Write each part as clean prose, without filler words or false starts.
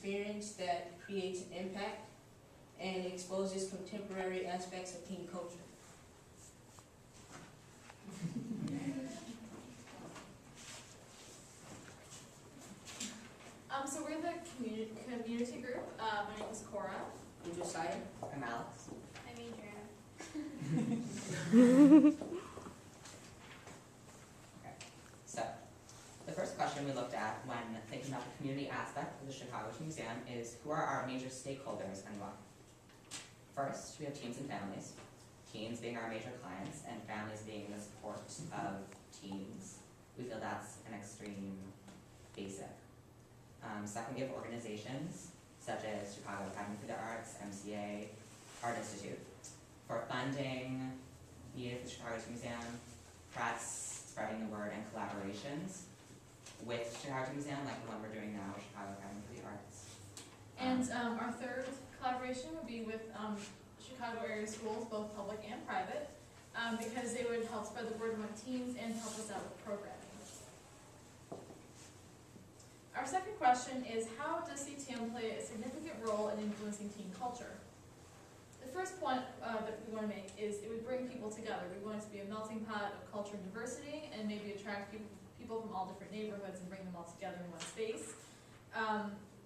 experience that creates an impact and exposes contemporary aspects of teen culture. So we're the community group. My name is Cora. I'm Josiah. I'm Alex. I'm Adriana. Okay. So, the first question we looked at when thinking about the community aspect of the Chicago Teen Museum is who are our major stakeholders and why? First, we have teens and families. Teens being our major clients and families being the support of teens. We feel that's an extreme basic. Second, we have organizations such as Chicago Academy for the Arts, MCA, Art Institute. For funding needed for the Chicago Teen Museum, press, spreading the word, and collaborations with Chicago Teen Museum, like the one we're doing now with Chicago Academy for the Arts. And our third collaboration would be with Chicago area schools, both public and private, because they would help spread the word among teens and help us out with programming. Our second question is, how does CTM play a significant role in influencing teen culture? The first point that we want to make is it would bring people together. We want it to be a melting pot of culture and diversity and maybe attract people from all different neighborhoods and bring them all together in one space.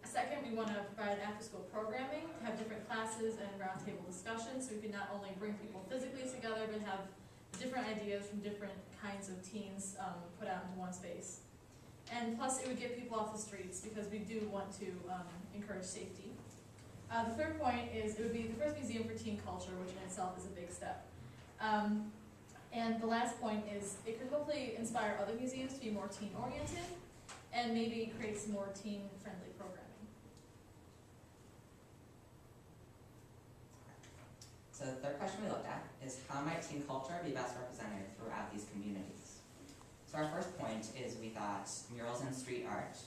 Second, we want to provide after-school programming, to have different classes and roundtable discussions so we can not only bring people physically together but have different ideas from different kinds of teens put out into one space. And plus, it would get people off the streets because we do want to encourage safety. The third point is it would be the first museum for teen culture, which in itself is a big step. And the last point is it could hopefully inspire other museums to be more teen-oriented and maybe create some more teen-friendly programming. So the third question we looked at is how might teen culture be best represented throughout these communities? So our first point is we thought murals and street art.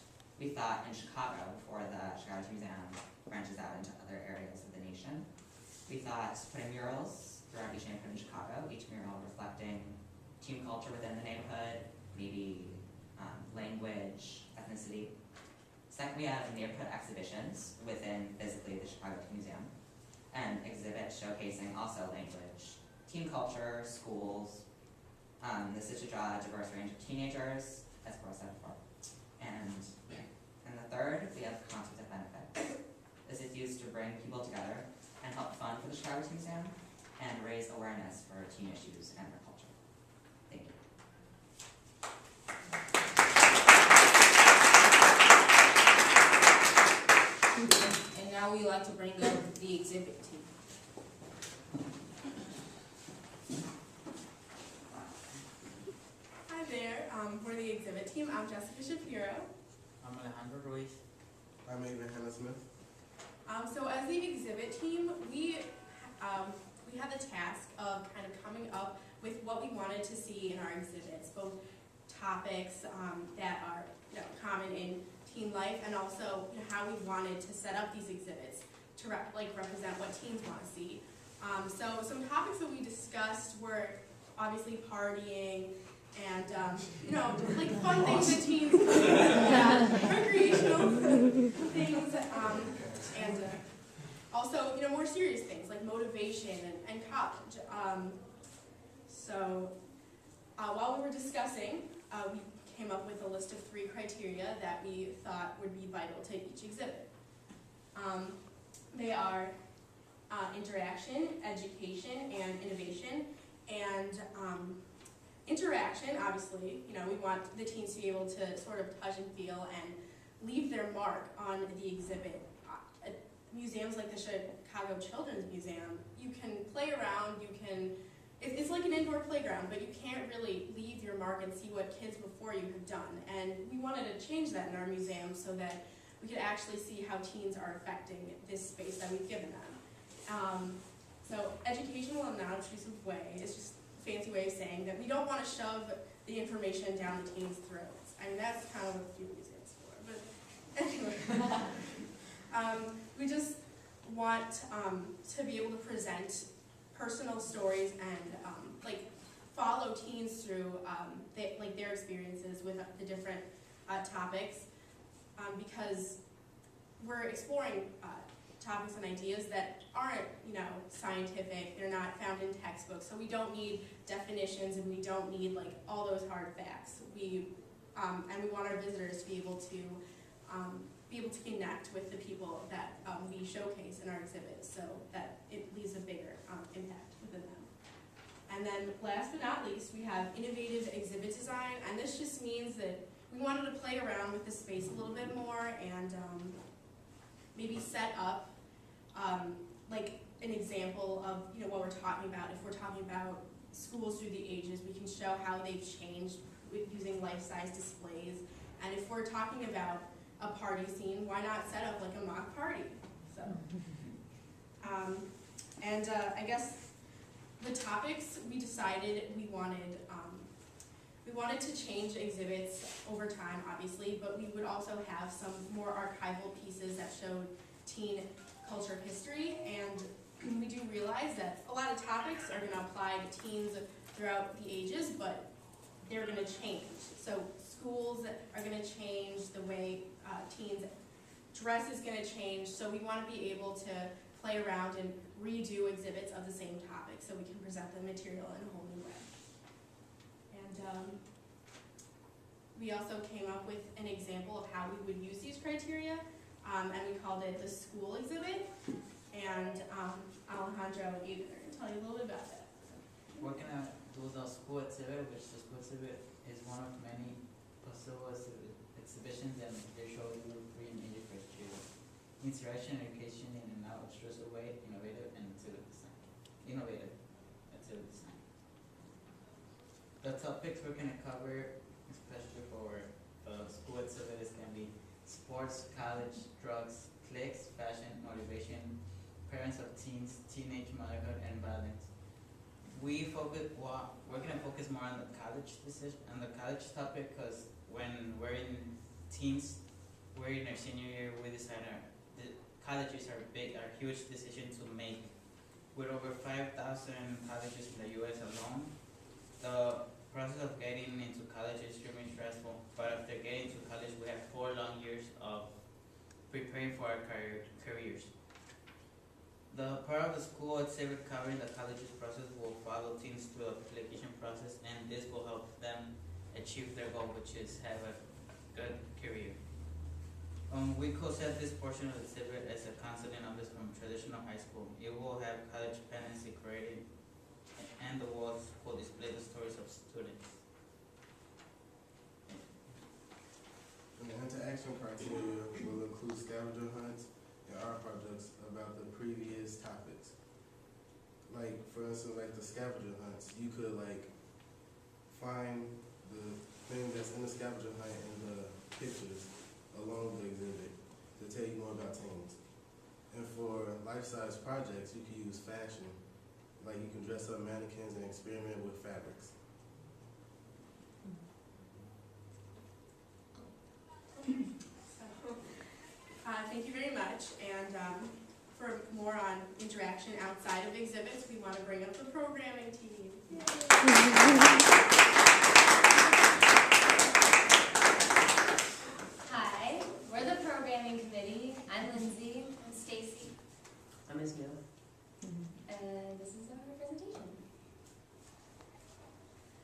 We thought in Chicago, before the Chicago Teen Museum branches out into other areas of the nation, we thought putting murals throughout each neighborhood in Chicago, each mural reflecting teen culture within the neighborhood, maybe language, ethnicity. Second, we have neighborhood exhibitions within physically the Chicago Teen Museum, and exhibits showcasing also language, teen culture, schools. This is to draw a diverse range of teenagers, as Cora said before. And the third, we have concepts of benefit. This is used to bring people together and help fund for the Chicago Teen Museum and raise awareness for teen issues and their culture. Thank you. And now we like to bring up the exhibit team. Hi there, we're the exhibit team. I'm Jessica Shapiro. I'm Alejandro Ruiz. I'm Ava Hannah Smith. So as the exhibit team, we had the task of kind of coming up with what we wanted to see in our exhibits, both topics that are common in teen life, and also how we wanted to set up these exhibits to represent what teens want to see. So some topics that we discussed were obviously partying and like fun things that teens do, recreational things, and also more serious things like motivation and college. So while we were discussing, we came up with a list of 3 criteria that we thought would be vital to each exhibit. They are interaction, education, and innovation. And interaction, obviously, we want the teens to be able to sort of touch and feel and leave their mark on the exhibit. At museums like the Chicago Children's Museum, you can play around, it's like an indoor playground, but you can't really leave your mark and see what kids before you have done. And we wanted to change that in our museum so that we could actually see how teens are affecting this space that we've given them. So educational and non-obtrusive way is just a fancy way of saying that we don't want to shove the information down the teens' throats. I mean, that's kind of what a few museums for, but anyway. We just want to be able to present personal stories and follow teens through their experiences with the different topics, because we're exploring topics and ideas that aren't, scientific. They're not found in textbooks, so we don't need definitions and we don't need like all those hard facts. And we want our visitors to be able to connect with the people that we showcase in our exhibits, so that it leaves a bigger impact within them. And then last but not least, we have innovative exhibit design, and this just means that we wanted to play around with the space a little bit more and maybe set up like an example of what we're talking about. If we're talking about schools through the ages, we can show how they've changed with using life-size displays. And if we're talking about a party scene, why not set up like a mock party? So, I guess the topics we decided we wanted to change exhibits over time, obviously, but we would also have some more archival pieces that showed teen culture history, and we do realize that a lot of topics are going to apply to teens throughout the ages, but they're going to change. So schools are going to change, the way teens dress is going to change, so we want to be able to play around and redo exhibits of the same topic so we can present the material in a whole new way. And we also came up with an example of how we would use these criteria, and we called it the school exhibit. And Alejandro and Eden are going to tell you a little bit about that. We're gonna do the school exhibit, which the school exhibit is one of many possible exhibitions, and they show you three major criteria: interaction, education, in an altruistic way, innovative, and intuitive design. Innovative, intuitive design. The topics we're gonna cover, especially for the school exhibit, is gonna be sports, college, drugs, cliques, fashion, motivation, parents of teens, teenage motherhood, and violence. We're gonna focus more on the college topic, because when we're in teens, we're in our senior year, we decide the colleges are huge decision to make. With over 5,000 colleges in the U.S. alone, the process of getting into college is extremely stressful. But after getting to college, we have 4 long years of preparing for our careers. The part of the school exhibit covering the college's process will follow teens through the application process, and this will help them achieve their goal, which is have a good career. We co-set this portion of the exhibit as a counseling office from traditional high school. It will have college dependency created, and the walls will display the stories of students. And the interaction criteria will include scavenger hunts and art projects about the previous topics. Like, for instance, like the scavenger hunts, you could like find the thing that's in the scavenger hunt in the pictures along the exhibit to tell you more about teens. And for life-size projects, you can use fashion. Like, you can dress up mannequins and experiment with fabrics. Thank you very much. And for more on interaction outside of exhibits, we want to bring up the programming team. Hi, we're the programming committee. I'm Lindsay. I'm Stacy. I'm Ismail. And this is our presentation.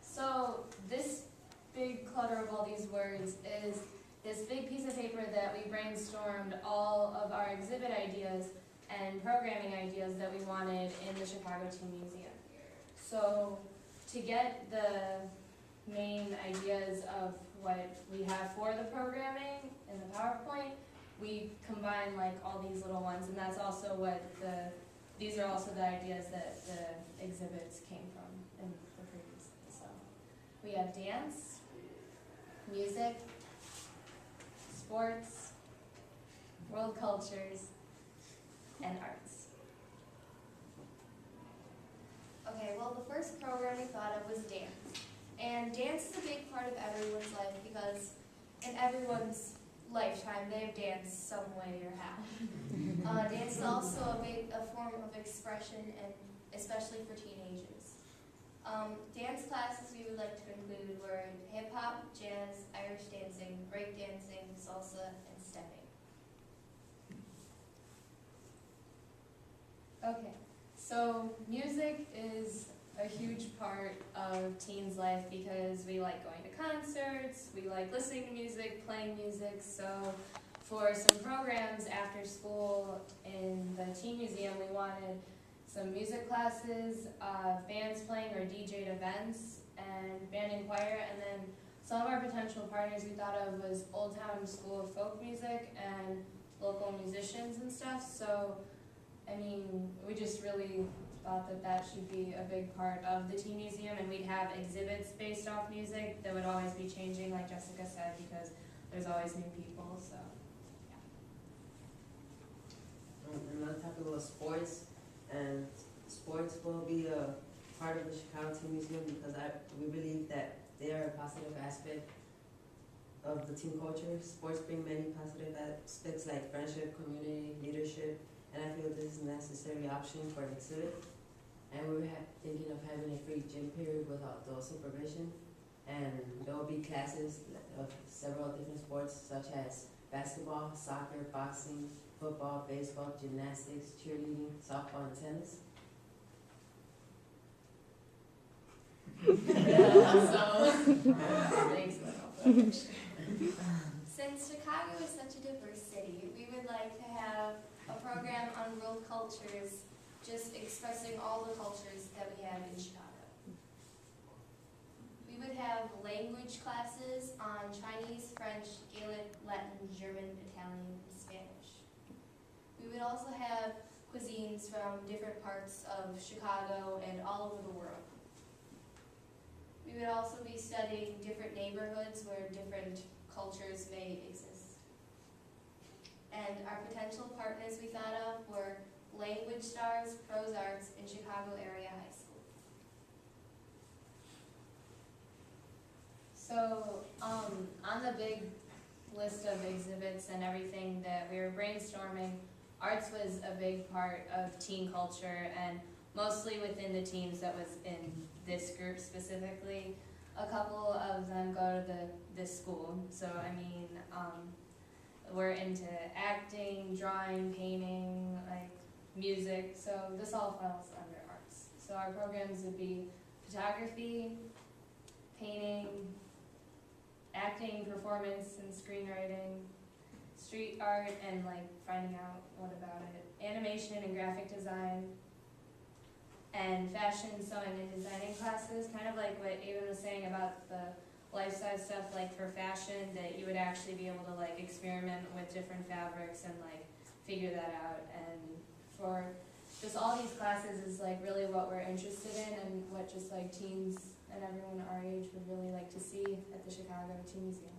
So this big clutter of all these words is this big piece of paper that we brainstormed all of our exhibit ideas and programming ideas that we wanted in the Chicago Teen Museum. So to get the main ideas of what we have for the programming in the PowerPoint, we combine like all these little ones, and that's also what these are also the ideas that the exhibits came from in the previous. So we have dance, music, sports, world cultures, and arts. Okay, well, the first program we thought of was dance. And dance is a big part of everyone's life because in everyone's lifetime they have danced some way or how. Dance is also a form of expression, and especially for teenagers. Dance classes we would like to include were hip-hop, jazz, Irish dancing, break dancing, salsa, and stepping. Okay, so music is a huge part of teens' life because we like going to concerts, we like listening to music, playing music. So for some programs after school in the Teen Museum, we wanted some music classes, bands playing or DJ'd events, and band and choir. And then some of our potential partners we thought of was Old Town School of Folk Music and local musicians and stuff. So I mean, we just really thought that that should be a big part of the Teen Museum, and we'd have exhibits based off music that would always be changing, like Jessica said, because there's always new people, so, Another topic was sports, and sports will be a part of the Chicago Teen Museum because we believe that they are a positive aspect of the teen culture. Sports bring many positive aspects like friendship, community, leadership, and I feel this is a necessary option for an exhibit. And we were thinking of having a free gym period with outdoor supervision. And there will be classes of several different sports such as basketball, soccer, boxing, football, baseball, gymnastics, cheerleading, softball, and tennis. thanks. Since Chicago is such a diverse city, we would like to have a program on world cultures, just expressing all the cultures that we have in Chicago. We would have language classes on Chinese, French, Gaelic, Latin, German, Italian, and Spanish. We would also have cuisines from different parts of Chicago and all over the world. We would also be studying different neighborhoods where different cultures may exist. And our potential partners we thought of were Language Stars, Pros Arts, and Chicago Area High School. So, on the big list of exhibits and everything that we were brainstorming, arts was a big part of teen culture, and mostly within the teams that was in this group specifically. A couple of them go to this school, so I mean, we're into acting, drawing, painting, like music, so this all falls under arts. So our programs would be photography, painting, acting, performance, and screenwriting, street art, and like finding out what about it, animation and graphic design, and fashion, sewing, and designing classes, kind of like what Ava was saying about the life-size stuff, like for fashion, that you would actually be able to like experiment with different fabrics and like figure that out. And for just all these classes is like really what we're interested in and what just like teens and everyone our age would really like to see at the Chicago Teen Museum.